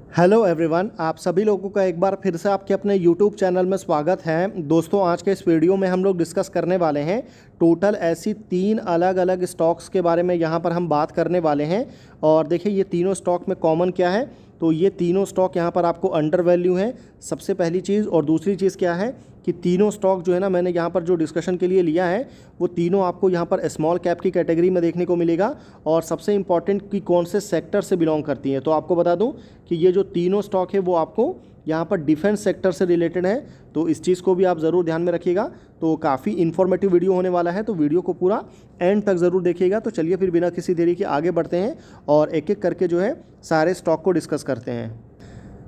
Hello everyone, आप सभी लोगों का एक बार फिर से आपके अपने यूट्यूब चैनल में स्वागत है। दोस्तों, आज के इस वीडियो में हम लोग डिस्कस करने वाले हैं टोटल ऐसी 3 अलग अलग स्टॉक्स के बारे में यहाँ पर हम बात करने वाले हैं। और देखिए, ये तीनों स्टॉक में कॉमन क्या है, तो ये तीनों स्टॉक यहाँ पर आपको अंडर वैल्यू है, सबसे पहली चीज़। और दूसरी चीज़ क्या है कि तीनों स्टॉक जो है ना, मैंने यहाँ पर जो डिस्कशन के लिए लिया है वो तीनों आपको यहाँ पर स्मॉल कैप की कैटेगरी में देखने को मिलेगा। और सबसे इम्पॉर्टेंट कि कौन से सेक्टर से बिलोंग करती हैं, तो आपको बता दूं कि ये जो तीनों स्टॉक है वो आपको यहाँ पर डिफेंस सेक्टर से रिलेटेड है। तो इस चीज़ को भी आप ज़रूर ध्यान में रखिएगा। तो काफ़ी इन्फॉर्मेटिव वीडियो होने वाला है, तो वीडियो को पूरा एंड तक ज़रूर देखिएगा। तो चलिए फिर बिना किसी देरी के आगे बढ़ते हैं और एक एक करके जो है सारे स्टॉक को डिस्कस करते हैं।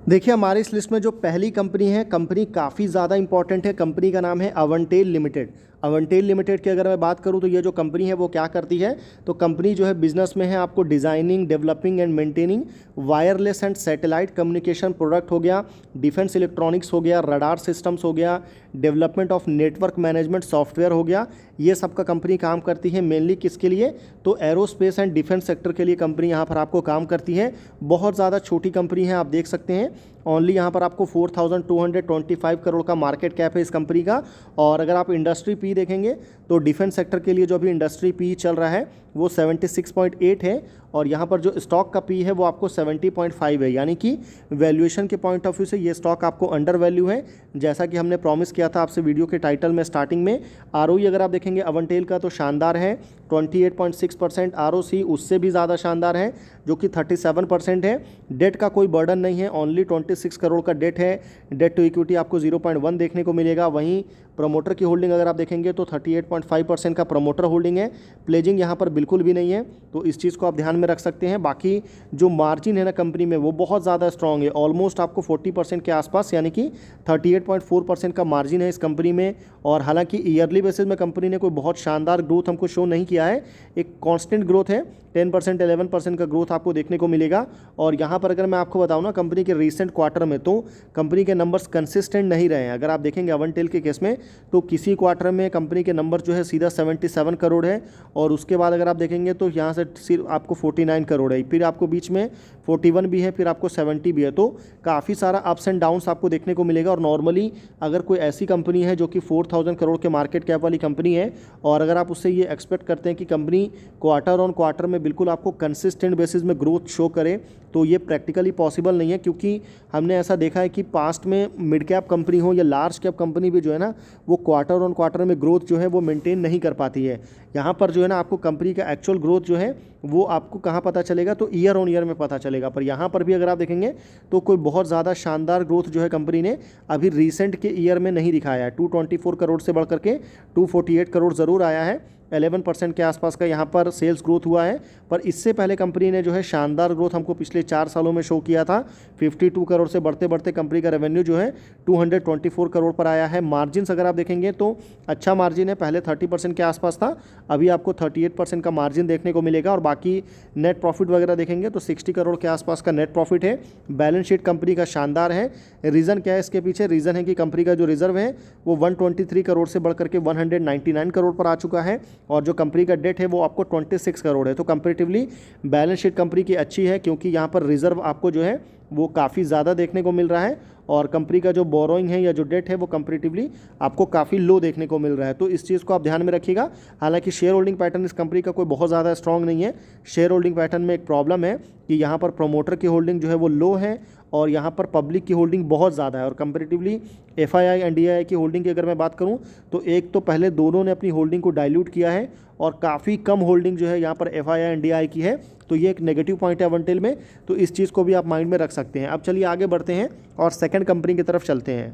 देखिए, हमारी इस लिस्ट में जो पहली कंपनी है, कंपनी काफ़ी ज़्यादा इंपॉर्टेंट है। कंपनी का नाम है अवंटेल लिमिटेड। अवंटेल लिमिटेड की अगर मैं बात करूं तो ये जो कंपनी है वो क्या करती है, तो कंपनी जो है बिजनेस में है आपको designing, developing and maintaining wireless and satellite communication product हो गया, डिफेंस इलेक्ट्रॉनिक्स हो गया, रडार सिस्टम्स हो गया, development of network management software हो गया। ये सब का कंपनी काम करती है मेनली किसके लिए, तो एरोस्पेस एंड डिफेंस सेक्टर के लिए कंपनी यहाँ पर आपको काम करती है। बहुत ज़्यादा छोटी कंपनी है, आप देख सकते हैं। ओनली यहाँ पर आपको 4225 करोड़ का मार्केट कैप है इस कंपनी का। और अगर आप इंडस्ट्री पी देखेंगे तो डिफेंस सेक्टर के लिए जो अभी इंडस्ट्री पी चल रहा है वो 76.8 है। और यहाँ पर जो स्टॉक का पी है वो आपको 70.5 है, यानी कि वैल्यूएशन के पॉइंट ऑफ व्यू से ये स्टॉक आपको अंडर वैल्यू है। जैसा कि हमने प्रॉमिस किया था आपसे वीडियो के टाइटल में स्टार्टिंग में, आरओई अगर आप देखेंगे अवंटेल का तो शानदार है, 28.6%। आरओसी उससे भी ज़्यादा शानदार है जो कि 37% है। डेट का कोई बर्डन नहीं है, ओनली 26 करोड़ का डेट है। डेट टू इक्विटी आपको 0.1 देखने को मिलेगा। वहीं प्रमोटर की होल्डिंग अगर आप देखेंगे तो 38.5% का प्रमोटर होल्डिंग है। प्लेजिंग यहाँ पर बिल्कुल भी नहीं है, तो इस चीज़ को आप ध्यान में रख सकते हैं। बाकी जो मार्जिन है ना कंपनी में वो बहुत ज़्यादा स्ट्रॉन्ग है, ऑलमोस्ट आपको 40% के आसपास, यानी कि 38.4% का मार्जिन है इस कंपनी में। और हालांकि ईयरली बेसिस में कंपनी ने कोई बहुत शानदार ग्रोथ हमको शो नहीं किया है, एक कांस्टेंट ग्रोथ है, 10% 11% का ग्रोथ आपको देखने को मिलेगा। और यहाँ पर अगर मैं आपको बताऊँ ना कंपनी के रिसेंट क्वार्टर में, तो कंपनी के नंबर्स कंसिस्टेंट नहीं रहे हैं। अगर आप देखेंगे अवंटेल के केस में तो किसी क्वार्टर में कंपनी के नंबर जो है सीधा 77 करोड़ है, और उसके बाद अगर आप देखेंगे तो यहाँ से सिर्फ आपको 49 करोड़ है, फिर आपको बीच में 41 भी है, फिर आपको 70 भी है। तो काफ़ी सारा अप्स एंड डाउन्स आपको देखने को मिलेगा। और नॉर्मली अगर कोई ऐसी कंपनी है जो कि 4000 करोड़ के मार्केट कैप वाली कंपनी है, और अगर आप उससे ये एक्सपेक्ट करते हैं कि कंपनी क्वार्टर ऑन क्वार्टर में बिल्कुल आपको कंसिस्टेंट बेसिस में ग्रोथ शो करे, तो ये प्रैक्टिकली पॉसिबल नहीं है। क्योंकि हमने ऐसा देखा है कि पास्ट में मिड कैप कंपनी हो या लार्ज कैप कंपनी भी जो है ना, वो क्वार्टर ऑन क्वार्टर में ग्रोथ जो है वो मेंटेन नहीं कर पाती है। यहाँ पर जो है ना आपको कंपनी का एक्चुअल ग्रोथ जो है वो आपको कहाँ पता चलेगा, तो ईयर ऑन ईयर में पता चलेगा। पर यहाँ पर भी अगर आप देखेंगे तो कोई बहुत ज़्यादा शानदार ग्रोथ जो है कंपनी ने अभी रिसेंट के ईयर में नहीं दिखाया है। 224 करोड़ से बढ़ करके 248 करोड़ ज़रूर आया है, 11% के आसपास का यहाँ पर सेल्स ग्रोथ हुआ है। पर इससे पहले कंपनी ने जो है शानदार ग्रोथ हमको पिछले 4 सालों में शो किया था। 52 करोड़ से बढ़ते बढ़ते कंपनी का रेवेन्यू जो है 224 करोड़ पर आया है। मार्जिन्स अगर आप देखेंगे तो अच्छा मार्जिन है, पहले 30% के आसपास था, अभी आपको 38% का मार्जिन देखने को मिलेगा। और बाकी नेट प्रॉफिट वगैरह देखेंगे तो 60 करोड़ के आसपास का नेट प्रॉफिट है। बैलेंस शीट कंपनी का शानदार है। रीज़न क्या है इसके पीछे, रीज़न है कि कंपनी का जो रिजर्व है वो 123 करोड़ से बढ़ करके 199 करोड़ पर आ चुका है। और जो कंपनी का डेट है वो आपको 26 करोड़ है। तो कंपैरेटिवली बैलेंस शीट कंपनी की अच्छी है, क्योंकि यहाँ पर रिजर्व आपको जो है वो काफ़ी ज़्यादा देखने को मिल रहा है। और कंपनी का जो बोरोइंग है या जो डेट है वो कंपैरेटिवली आपको काफ़ी लो देखने को मिल रहा है। तो इस चीज़ को आप ध्यान में रखिएगा। हालांकि शेयर होल्डिंग पैटर्न इस कंपनी का कोई बहुत ज़्यादा स्ट्रॉन्ग नहीं है। शेयर होल्डिंग पैटर्न में एक प्रॉब्लम है कि यहाँ पर प्रोमोटर की होल्डिंग जो है वो लो है, और यहाँ पर पब्लिक की होल्डिंग बहुत ज़्यादा है। और कंपैरेटिवली एफआईआई एंड डीआईआई की होल्डिंग की अगर मैं बात करूँ तो एक तो पहले दोनों ने अपनी होल्डिंग को डाइल्यूट किया है, और काफ़ी कम होल्डिंग जो है यहाँ पर एफआईआई एंड डीआईआई की है। तो ये एक नेगेटिव पॉइंट है अवंटेल में, तो इस चीज़ को भी आप माइंड में रख सकते हैं। अब चलिए आगे बढ़ते हैं और सेकंड कंपनी की तरफ चलते हैं।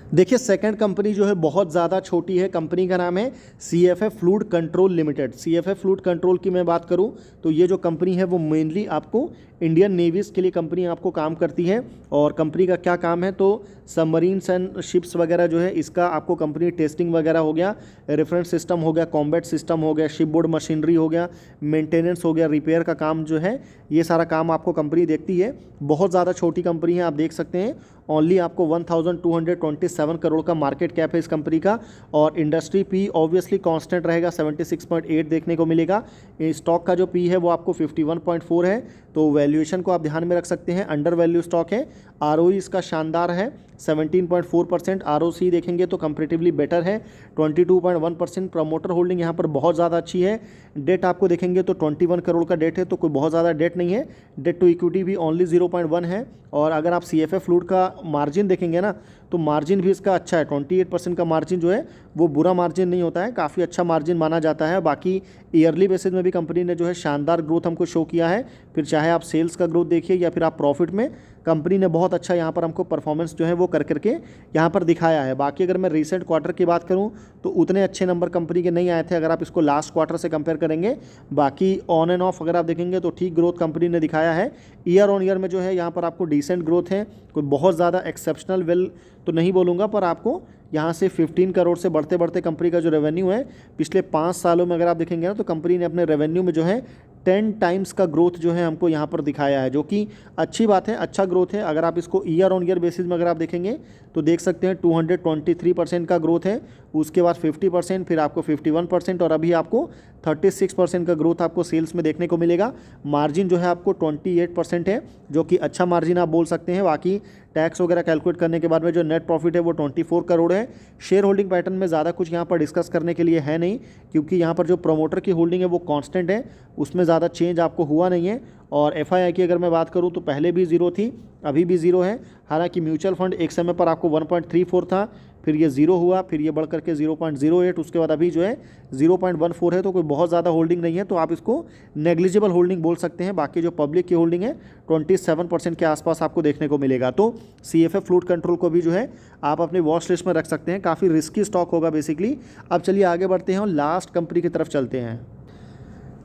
देखिए, सेकंड कंपनी जो है बहुत ज़्यादा छोटी है। कंपनी का नाम है CFF fluid control limited. CFF fluid control की मैं बात करूं तो ये जो कंपनी है वो मेनली आपको इंडियन नेवीज़ के लिए कंपनी आपको काम करती है। और कंपनी का क्या काम है, तो सबमरीन्स एंड शिप्स वगैरह जो है इसका आपको कंपनी टेस्टिंग वगैरह हो गया, रेफरेंस सिस्टम हो गया, कॉम्बैट सिस्टम हो गया, शिप बोर्ड मशीनरी हो गया, मेंटेनेंस हो गया, रिपेयर का काम जो है ये सारा काम आपको कंपनी देखती है। बहुत ज़्यादा छोटी कंपनी है, आप देख सकते हैं। ओनली आपको 1227 करोड़ का मार्केट कैप है इस कंपनी का। और इंडस्ट्री पी ऑब्वियसली कांस्टेंट रहेगा, 76.8 देखने को मिलेगा। स्टॉक का जो पी है वो आपको 51.4 है। तो वैल्यूएशन को आप ध्यान में रख सकते हैं, अंडर वैल्यू स्टॉक है। ROE इसका शानदार है 17.4%, ROC देखेंगे तो कंपैरेटिवली बेटर है 22.1%। प्रमोटर होल्डिंग यहाँ पर बहुत ज़्यादा अच्छी है। डेट आपको देखेंगे तो 21 करोड़ का डेट है, तो कोई बहुत ज़्यादा डेट नहीं है। डेट टू इक्विटी भी ओनली 0.1 है। और अगर आप CFA फ्लूट का मार्जिन देखेंगे ना, तो मार्जिन भी इसका अच्छा है। 28% का मार्जिन जो है वो बुरा मार्जिन नहीं होता है, काफ़ी अच्छा मार्जिन माना जाता है। बाकी ईयरली बेसिस में भी कंपनी ने जो है शानदार ग्रोथ हमको शो किया है। फिर चाहे आप सेल्स का ग्रोथ देखिए या फिर आप प्रॉफिट में, कंपनी ने बहुत अच्छा यहाँ पर हमको परफॉर्मेंस जो है वो कर करके यहाँ पर दिखाया है। बाकी अगर मैं रिसेंट क्वार्टर की बात करूँ तो उतने अच्छे नंबर कंपनी के नहीं आए थे अगर आप इसको लास्ट क्वार्टर से कंपेयर करेंगे। बाकी ऑन एंड ऑफ अगर आप देखेंगे तो ठीक ग्रोथ कंपनी ने दिखाया है। ईयर ऑन ईयर में जो है यहाँ पर आपको डिसेंट ग्रोथ है, कोई बहुत ज़्यादा एक्सेप्शनल वेल तो नहीं बोलूँगा, पर आपको यहाँ से 15 करोड़ से बढ़ते बढ़ते कंपनी का जो रेवेन्यू है पिछले 5 सालों में अगर आप देखेंगे ना, तो कंपनी ने अपने रेवेन्यू में जो है 10 टाइम्स का ग्रोथ जो है हमको यहाँ पर दिखाया है, जो कि अच्छी बात है, अच्छा ग्रोथ है। अगर आप इसको ईयर ऑन ईयर बेसिस में अगर आप देखेंगे तो देख सकते हैं 223% का ग्रोथ है, उसके बाद 50%, फिर आपको 51% और अभी आपको 36% का ग्रोथ आपको सेल्स में देखने को मिलेगा। मार्जिन जो है आपको 28% है, जो कि अच्छा मार्जिन आप बोल सकते हैं। बाकी टैक्स वगैरह कैलकुलेट करने के बाद में जो नेट प्रॉफिट है वो 24 करोड़ है। शेयर होल्डिंग पैटर्न में ज़्यादा कुछ यहाँ पर डिस्कस करने के लिए है नहीं, क्योंकि यहाँ पर जो प्रमोटर की होल्डिंग है वो कांस्टेंट है, उसमें ज़्यादा चेंज आपको हुआ नहीं है। और FII की अगर मैं बात करूँ तो पहले भी 0 थी, अभी भी 0 है। हालांकि म्यूचुअल फंड एक समय पर आपको 1.34 था, फिर ये 0 हुआ, फिर ये बढ़ करके 0.08, उसके बाद अभी जो है 0.14 है। तो कोई बहुत ज़्यादा होल्डिंग नहीं है, तो आप इसको नेग्लिजिबल होल्डिंग बोल सकते हैं। बाकी जो पब्लिक की होल्डिंग है 27% के आसपास आपको देखने को मिलेगा। तो CFA फ्लूट कंट्रोल को भी जो है आप अपनी वॉच लिस्ट में रख सकते हैं, काफ़ी रिस्की स्टॉक होगा बेसिकली। अब चलिए आगे बढ़ते हैं और लास्ट कंपनी की तरफ चलते हैं।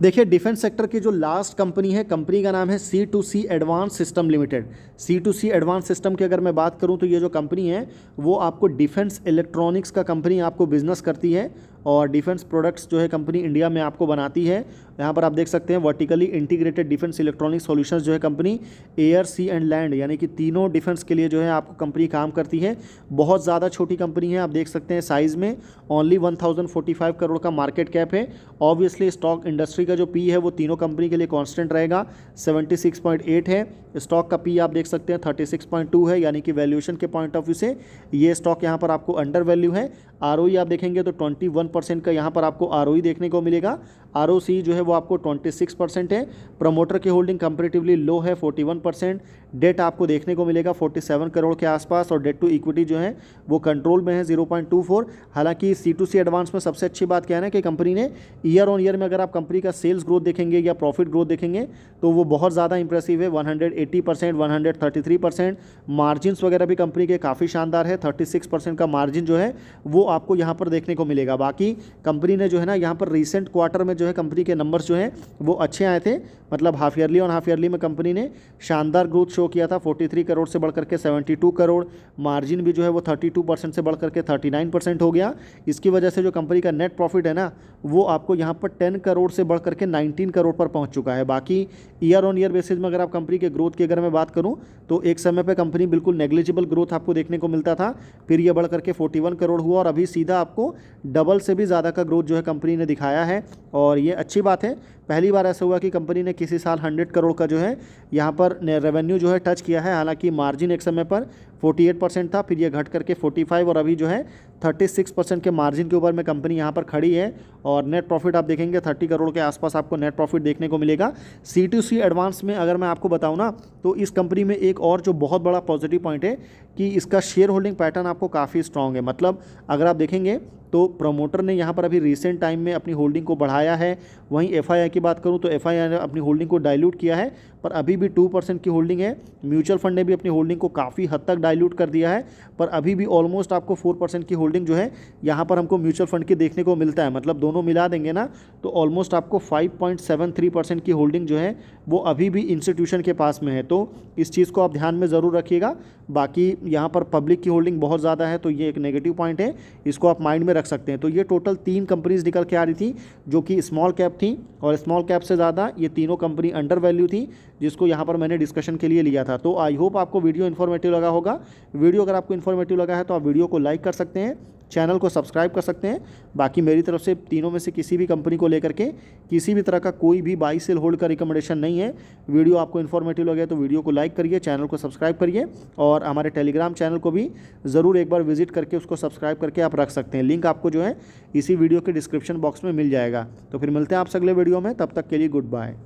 देखिए, डिफेंस सेक्टर की जो लास्ट कंपनी है, कंपनी का नाम है C2C advance system limited. C2C advance system की अगर मैं बात करूं तो ये जो कंपनी है वो आपको डिफेंस इलेक्ट्रॉनिक्स का कंपनी आपको बिजनेस करती है, और डिफेंस प्रोडक्ट्स जो है कंपनी इंडिया में आपको बनाती है। यहाँ पर आप देख सकते हैं vertically integrated defence electronics solutions जो है company air, sea and land, यानी कि तीनों डिफेंस के लिए जो है आपको कंपनी काम करती है। बहुत ज़्यादा छोटी कंपनी है, आप देख सकते हैं साइज़ में ओनली 1045 करोड़ का मार्केट कैप है। ऑब्वियसली स्टॉक इंडस्ट्री का जो पी है वो तीनों कंपनी के लिए कांस्टेंट रहेगा, 76.8 है। स्टॉक का पी आप देख सकते हैं 36.2 है, यानी कि वैल्यूएशन के पॉइंट ऑफ व्यू से ये स्टॉक यहाँ पर आपको अंडर वैल्यू है। ROE आप देखेंगे तो 21% का यहाँ पर आपको ROE देखने को मिलेगा। ROC जो है वो आपको 26% है। प्रमोटर की होल्डिंग कंपैरेटिवली लो है 41%। डेट आपको देखने को मिलेगा 47 करोड़ के आसपास, और डेट टू इक्विटी जो है वो कंट्रोल में है 0.24। हालांकि C2C एडवांस में सबसे अच्छी बात क्या है ना कि कंपनी ने ईयर ऑन ईयर में अगर आप कंपनी का सेल्स ग्रोथ देखेंगे या प्रॉफिट ग्रोथ देखेंगे तो वो बहुत ज़्यादा इंप्रेसिव है, 180%, 133%। मार्जिन्स वगैरह भी कंपनी के काफ़ी शानदार है, 36% का मार्जिन जो है वो आपको यहाँ पर देखने को मिलेगा। बाकी कंपनी ने जो है ना यहाँ पर रिसेंट क्वार्टर में जो है कंपनी के नंबर्स जो हैं वो अच्छे आए थे, मतलब हाफ ईयरली और हाफ ईयरली में कंपनी ने शानदार ग्रोथ शो किया था। 43 करोड़ से बढ़कर के 72 करोड़, मार्जिन भी जो है वो 32% से बढ़कर के 39% हो गया। इसकी वजह से जो कंपनी का नेट प्रॉफिट है ना वो आपको यहाँ पर 10 करोड़ से बढ़कर के 19 करोड़ पर पहुँच चुका है। बाकी ईयर ऑन ईयर बेसिस में अगर आप कंपनी के ग्रोथ की अगर मैं बात करूँ तो एक समय पर कंपनी बिल्कुल नेग्लिजिबल ग्रोथ आपको देखने को मिलता था, फिर ये बढ़ करके 41 करोड़ हुआ, और अभी सीधा आपको डबल से भी ज़्यादा का ग्रोथ जो है कंपनी ने दिखाया है। और ये अच्छी बात है, पहली बार ऐसा हुआ कि कंपनी ने किसी साल 100 करोड़ का जो है यहाँ पर रेवेन्यू जो है टच किया है। हालांकि मार्जिन एक समय पर 48% था, फिर ये घट करके 45 और अभी जो है 36% के मार्जिन के ऊपर में कंपनी यहाँ पर खड़ी है। और नेट प्रॉफिट आप देखेंगे 30 करोड़ के आसपास आपको नेट प्रॉफिट देखने को मिलेगा। C2C एडवांस में अगर मैं आपको बताऊँ ना तो इस कंपनी में एक और जो बहुत बड़ा पॉजिटिव पॉइंट है कि इसका शेयर होल्डिंग पैटर्न आपको काफ़ी स्ट्रॉन्ग है। मतलब अगर आप देखेंगे तो प्रमोटर ने यहाँ पर अभी रिसेंट टाइम में अपनी होल्डिंग को बढ़ाया है। वहीं FII की बात करूँ तो FII ने अपनी होल्डिंग को डाइल्यूट किया है, पर अभी भी 2% की होल्डिंग है। म्यूचुअल फंड ने भी अपनी होल्डिंग को काफ़ी हद तक डाइल्यूट कर दिया है, पर अभी भी ऑलमोस्ट आपको 4% की होल्डिंग जो है यहाँ पर हमको म्यूचुअल फंड की देखने को मिलता है। मतलब दोनों मिला देंगे ना तो ऑलमोस्ट आपको 5.73% की होल्डिंग जो है वो अभी भी इंस्टीट्यूशन के पास में है। तो इस चीज़ को आप ध्यान में ज़रूर रखिएगा। बाकी यहाँ पर पब्लिक की होल्डिंग बहुत ज़्यादा है, तो ये एक नेगेटिव पॉइंट है, इसको आप माइंड में रख सकते हैं। तो ये टोटल 3 कंपनीज निकल के आ रही थी जो कि स्मॉल कैप थी, और स्मॉल कैप से ज़्यादा ये तीनों कंपनी अंडर वैल्यू थी, जिसको यहाँ पर मैंने डिस्कशन के लिए लिया था। तो आई होप आपको वीडियो इन्फॉर्मेटिव लगा होगा। वीडियो अगर आपको इन्फॉर्मेटिव लगा है तो आप वीडियो को लाइक कर सकते हैं, चैनल को सब्सक्राइब कर सकते हैं। बाकी मेरी तरफ से तीनों में से किसी भी कंपनी को लेकर के किसी भी तरह का कोई भी बाई सेल होल्ड का रिकमेंडेशन नहीं है। वीडियो आपको इन्फॉर्मेटिव लगे तो वीडियो को लाइक करिए, चैनल को सब्सक्राइब करिए और हमारे टेलीग्राम चैनल को भी ज़रूर एक बार विजिट करके उसको सब्सक्राइब करके आप रख सकते हैं। लिंक आपको जो है इसी वीडियो के डिस्क्रिप्शन बॉक्स में मिल जाएगा। तो फिर मिलते हैं आपसे अगले वीडियो में, तब तक के लिए गुड बाय।